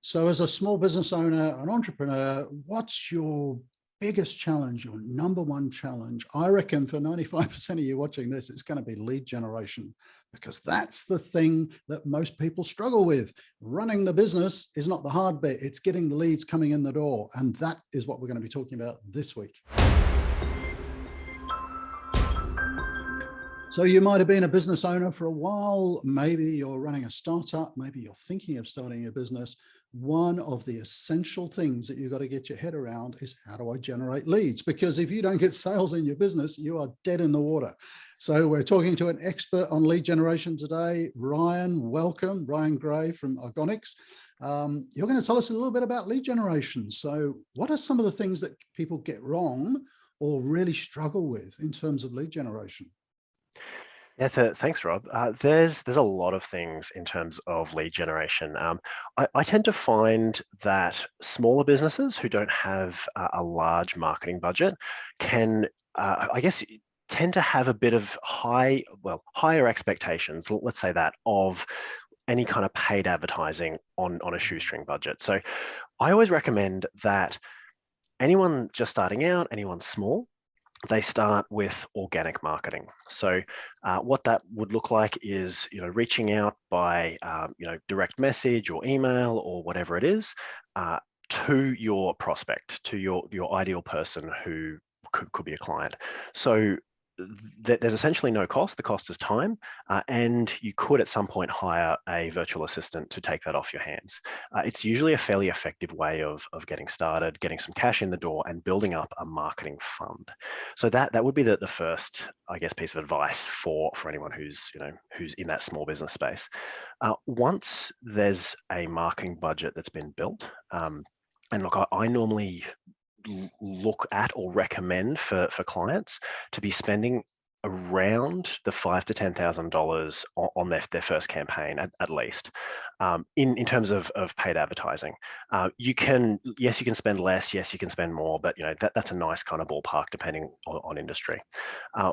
So as a small business owner, an entrepreneur, what's your biggest challenge, your number one challenge? I reckon for 95% of you watching this, it's going to be lead generation, because that's the thing that most people struggle with. Running the business is not the hard bit. It's getting the leads coming in the door. And that is what we're going to be talking about this week. So you might have been a business owner for a while. Maybe you're running a startup. Maybe you're thinking of starting a business. One of the essential things that you've got to get your head around is, how do I generate leads? Because if you don't get sales in your business, you are dead in the water. So we're talking to an expert on lead generation today. Ryan, welcome. Ryan Gray from Argonix. You're going to tell us a little bit about lead generation. So what are some of the things that people get wrong or really struggle with in terms of lead generation? Yeah, thanks, Rob. There's a lot of things in terms of lead generation. I tend to find that smaller businesses who don't have a large marketing budget can, I guess, tend to have a bit of higher expectations, let's say that, of any kind of paid advertising on a shoestring budget. So I always recommend that anyone just starting out, anyone small, they start with organic marketing. So what that would look like is, reaching out by, direct message or email or whatever it is, to your prospect, to your ideal person who could be a client. So there's essentially no cost. The cost is time, and you could at some point hire a virtual assistant to take that off your hands. It's usually a fairly effective way of getting started, getting some cash in the door, and building up a marketing fund. So that would be the first, I guess, piece of advice for anyone who's in that small business space. Once there's a marketing budget that's been built, and look, I normally look at or recommend for clients to be spending around the $5,000 to $10,000 on their first campaign at least, in terms of paid advertising. You can spend less, yes, you can spend more, but that's a nice kind of ballpark depending on industry.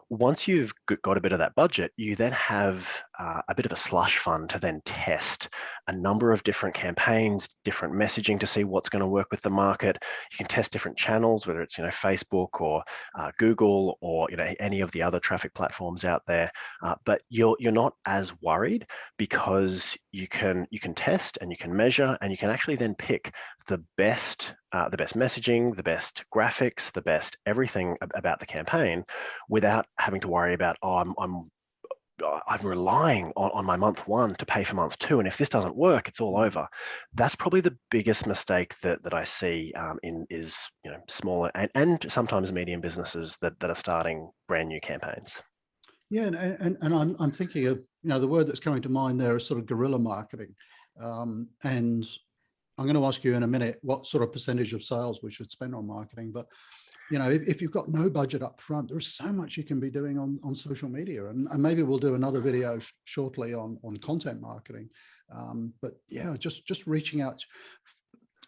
Once you've got a bit of that budget, you then have a bit of a slush fund to then test a number of different campaigns, different messaging to see what's going to work with the market. You can test different channels, whether it's Facebook or Google or any of the other traffic platforms out there. But you're not as worried, because you can test and you can measure, and you can actually then pick the best messaging, the best graphics, the best everything about the campaign, without having to worry about, I'm relying on my month one to pay for month two, and if this doesn't work, it's all over. That's probably the biggest mistake that I see is smaller and sometimes medium businesses that are starting brand new campaigns. Yeah, and I'm thinking of, the word that's coming to mind there is sort of guerrilla marketing. And I'm going to ask you in a minute what sort of percentage of sales we should spend on marketing. But if you've got no budget up front, there's so much you can be doing on social media, and maybe we'll do another video shortly on content marketing. But yeah, just reaching out.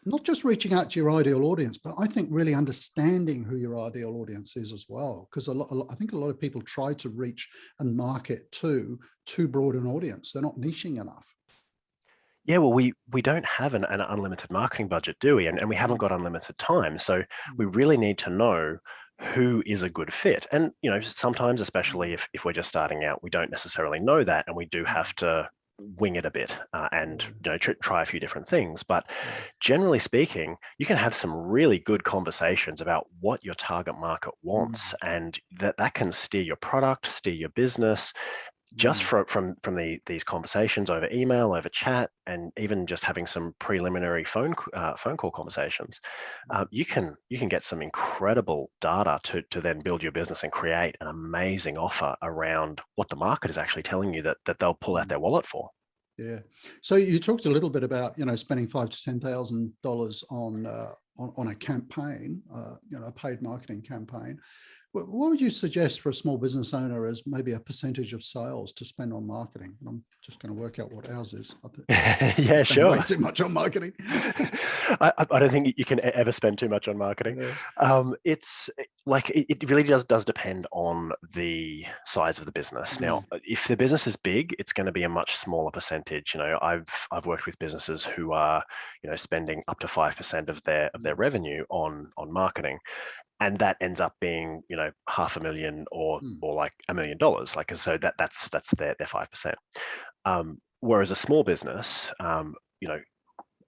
Not just reaching out to your ideal audience, but I think really understanding who your ideal audience is as well. Because I think a lot of people try to reach and market to too broad an audience. They're not niching enough. Yeah, well, we don't have an unlimited marketing budget, do we? And we haven't got unlimited time. So we really need to know who is a good fit. And sometimes, especially if we're just starting out, we don't necessarily know that, and we do have to wing it a bit, and try a few different things. But generally speaking, you can have some really good conversations about what your target market wants, and that can steer your product, steer your business, just from these conversations over email, over chat, and even just having some preliminary phone call conversations. You can get some incredible data to then build your business and create an amazing offer around what the market is actually telling you that they'll pull out their wallet for. Yeah. So you talked a little bit about spending $5,000 to $10,000 on a campaign, a paid marketing campaign. What would you suggest for a small business owner as maybe a percentage of sales to spend on marketing? And I'm just going to work out what ours is. Yeah, sure. Way too much on marketing. I don't think you can ever spend too much on marketing. Yeah. Like it really does depend on the size of the business. Now, Mm, if the business is big, it's going to be a much smaller percentage. I've worked with businesses who are, spending up to 5% of their mm, revenue on marketing, and that ends up being, 500,000 mm, or like $1 million. Like, so that's their 5%. Whereas a small business,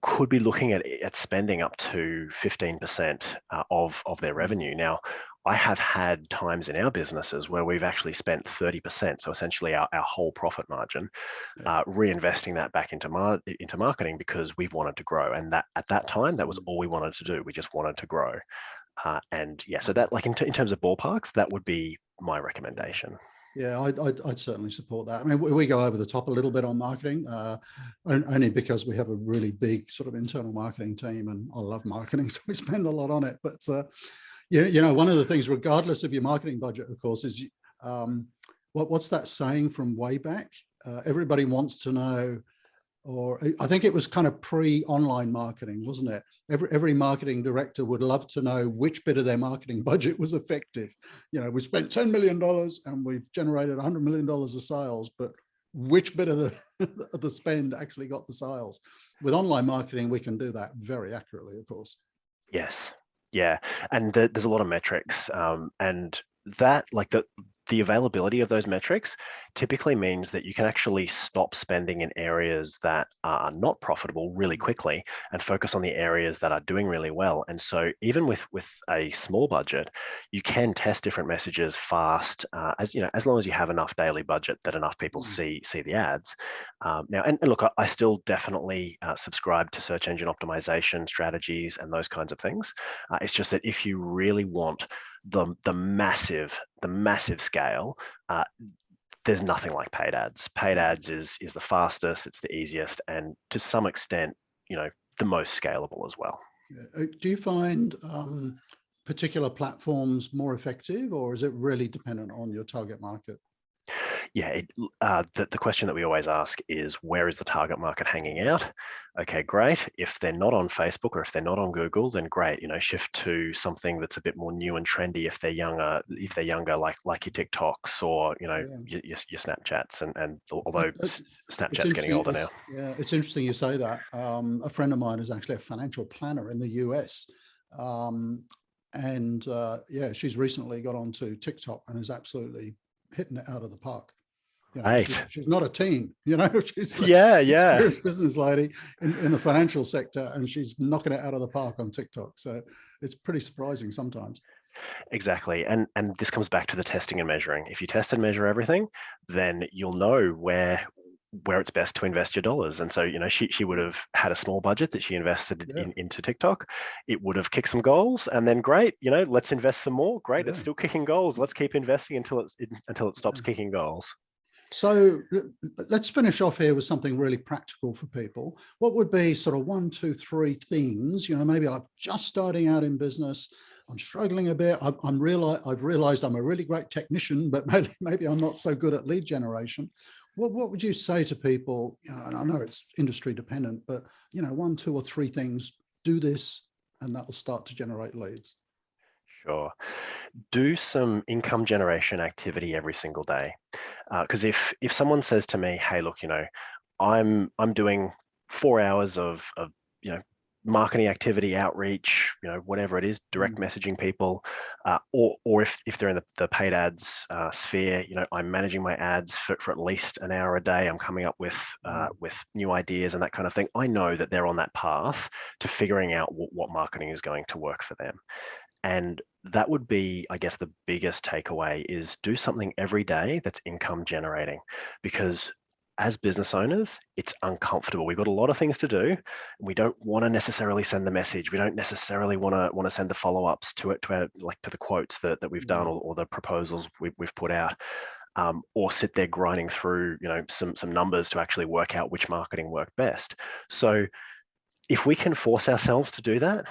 could be looking at spending up to 15% of their mm, revenue. Now, I have had times in our businesses where we've actually spent 30%, so essentially our whole profit margin, yeah, reinvesting that back into marketing because we've wanted to grow. And that at that time, that was mm, all we wanted to do. We just wanted to grow. And yeah, so mm, that, like in terms of ballparks, that would be my yeah. recommendation. Yeah, I'd certainly support that. I mean, we go over the top a little bit on marketing, only because we have a really big sort of internal marketing team, and I love marketing, so we spend a lot on it. But one of the things, regardless of your marketing budget, of course, is what's that saying from way back? Everybody wants to know, or I think it was kind of pre-online marketing, wasn't it? Every marketing director would love to know which bit of their marketing budget was effective. We spent $10 million and we generated $100 million of sales, but which bit of the spend actually got the sales? With online marketing, we can do that very accurately, of course. Yes. Yeah. And there's a lot of metrics. And that, like the availability of those metrics typically means that you can actually stop spending in areas that are not profitable really quickly and focus on the areas that are doing really well. And so even with a small budget, you can test different messages fast, as long as you have enough daily budget that enough people Mm, see the ads. Now, and look, I still definitely subscribe to search engine optimization strategies and those kinds of things. It's just that if you really want the massive scale, uh, there's nothing like paid ads. Paid mm. ads is the fastest, it's the easiest, and to some extent, the most scalable as well. Yeah. Do you find particular platforms more effective, or is it really dependent on your target market? Yeah, the question that we always ask is, where is the target market hanging out? Okay, great. If they're not on Facebook or if they're not on Google, then great. Shift to something that's a bit more new and trendy. If they're younger, like your TikToks or Yeah. your Snapchats, and although It's Snapchat's getting interesting. older now. It's interesting you say that. A friend of mine is actually a financial planner in the US, and yeah, she's recently got onto TikTok and is absolutely hitting it out of the park. Right. She's not a teen. She's an Yeah, yeah. experienced business lady in the financial sector, and she's knocking it out of the park on TikTok. So it's pretty surprising sometimes. Exactly. And this comes back to the testing and measuring. If you test and measure everything, then you'll know where it's best to invest your dollars. And so, she would have had a small budget that she invested Yeah, into TikTok. It would have kicked some goals, and then great, let's invest some more. Great, it's yeah. still kicking goals. Let's keep investing until it stops Yeah. kicking goals. So let's finish off here with something really practical for people. What would be sort of 1, 2, 3 things? Maybe I'm just starting out in business. I'm struggling a bit. I've realized I'm a really great technician, but maybe I'm not so good at lead generation. What would you say to people? And I know it's industry dependent, but 1, 2, or 3 things. Do this, and that will start to generate leads. Sure. Do some income generation activity every single day. Because if someone says to me, hey, look, I'm doing 4 hours of you know marketing activity, outreach, whatever it is, direct Mm, messaging people, or if they're in the paid ads sphere, I'm managing my ads for at least an hour a day. I'm coming up mm, with new ideas and that kind of thing. I know that they're on that path to figuring out what marketing is going to work for them. And that would be, I guess, the biggest takeaway is do something every day that's income generating, because as business owners, it's uncomfortable. We've got a lot of things to do. And we don't want to necessarily send the message. We don't necessarily want to send the follow-ups to the quotes that we've done, mm, or the proposals we've put out, or sit there grinding through some numbers to actually work out which marketing worked best. So if we can force ourselves to do that,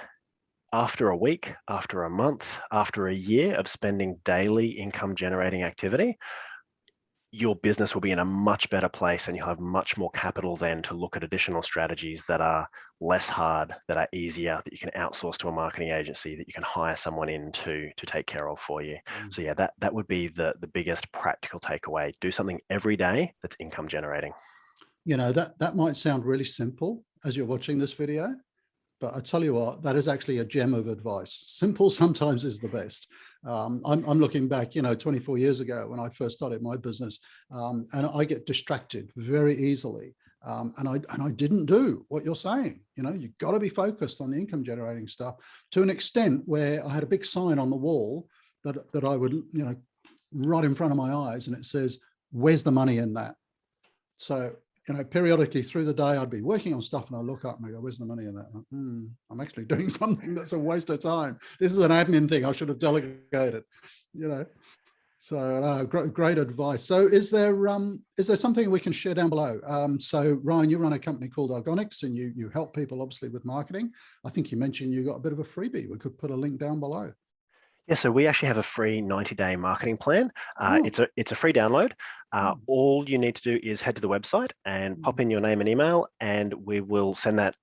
after a week, after a month, after a year of spending daily income generating activity, your business will be in a much better place, and you'll have much more capital then to look at additional strategies that are less hard, that are easier, that you can outsource to a marketing agency, that you can hire someone in to take care of for you. So yeah, that would be the biggest practical takeaway. Do something every day that's income generating. You know, that might sound really simple as you're watching this video, but I tell you what, that is actually a gem of advice. Simple sometimes is the best. I'm looking back, 24 years ago when I first started my business, and I get distracted very easily. And I didn't do what you're saying. You've got to be focused on the income generating stuff to an extent where I had a big sign on the wall that I would, right in front of my eyes, and it says, "Where's the money in that?" So, periodically through the day, I'd be working on stuff and I look up and I go, "Where's the money in that?" I'm actually doing something that's a waste of time. This is an admin thing I should have delegated, So great advice. So is there something we can share down below? So Ryan, you run a company called Argonix, and you help people obviously with marketing. I think you mentioned you got a bit of a freebie. We could put a link down below. Yeah, so we actually have a free 90-day marketing plan. It's a free download. All you need to do is head to the website and pop in your name and email, and we will send that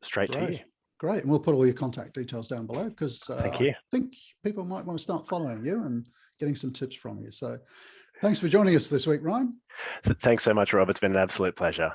straight to you. Great. And we'll put all your contact details down below, because Thank you. I think people might want to start following you and getting some tips from you. So thanks for joining us this week, Ryan. Thanks so much, Rob. It's been an absolute pleasure.